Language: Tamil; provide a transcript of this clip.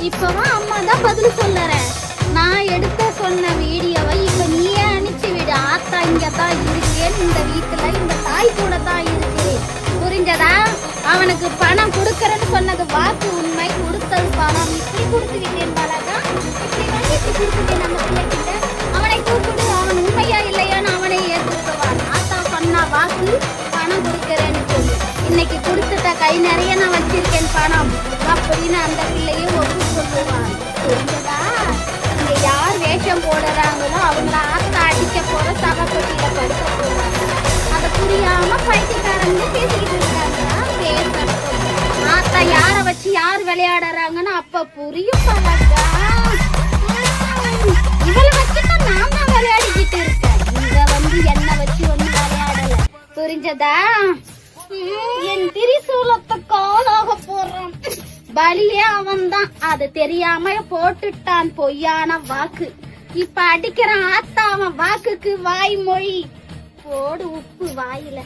இப்பவும் அம்மா தான் பதில் சொல்லறேன். நான் எடுக்க சொன்ன வீடியோவை இப்ப நீயே அனுப்பிச்சு விடு. ஆத்தா இங்கதான் இருக்கேன், இந்த வீட்டுல இந்த தாய் கூட தான் இருக்கு. புரிஞ்சதா? அவனுக்கு பணம் கொடுக்கறேன்னு சொன்னது வாக்கு உண்மை, கொடுத்தது பணம். இப்படி கொடுத்துக்கிட்டேன் பாலாக்கா, இப்படி வந்து இப்படி கொடுத்துட்டேன் நம்ம பிள்ளைகிட்ட. அவனை கூப்பிடு, அவன் உண்மையா இல்லையான்னு அவனை ஏற்றுக்குவான். ஆத்தா சொன்னா வாக்கு பணம் கொடுக்கறேன்னு சொல்லி இன்னைக்கு கொடுத்துட்ட, கை நிறைய நான் வச்சிருக்கேன் பணம் அப்படின்னு அந்த பிள்ளையும் ஒப்பு சொல்லுவான். புரிஞ்சதா? இங்க யார் வேஷம் போடுறாங்களோ அவங்கள ஆத்தா அடிக்க போற சபப்பட்டியில படுக்க போவாங்க. அதை புரியாம பைத்தியக்காரங்க பேசிக்கிட்டு இருக்காங்க. ஆத்தா யார வச்சு யார் விளையாடுறாங்கன்னு அப்ப புரியும் பாலாக்கா. இவளை வச்சுதான் நான் தான் விளையாடிக்கிட்டு இருக்கேன். இங்க வந்து என்ன வச்சு ஒண்ணு விளையாடல. புரிஞ்சதா? என் திரிசூலத்தை காலாக போடுறான். பலியே அவன் தான், அது தெரியாம போட்டுட்டான் பொய்யான வாக்கு. இப்ப அடிக்கிறான் ஆத்தா அவன் வாக்குக்கு வாய் மொழி. போடு உப்பு வாயில.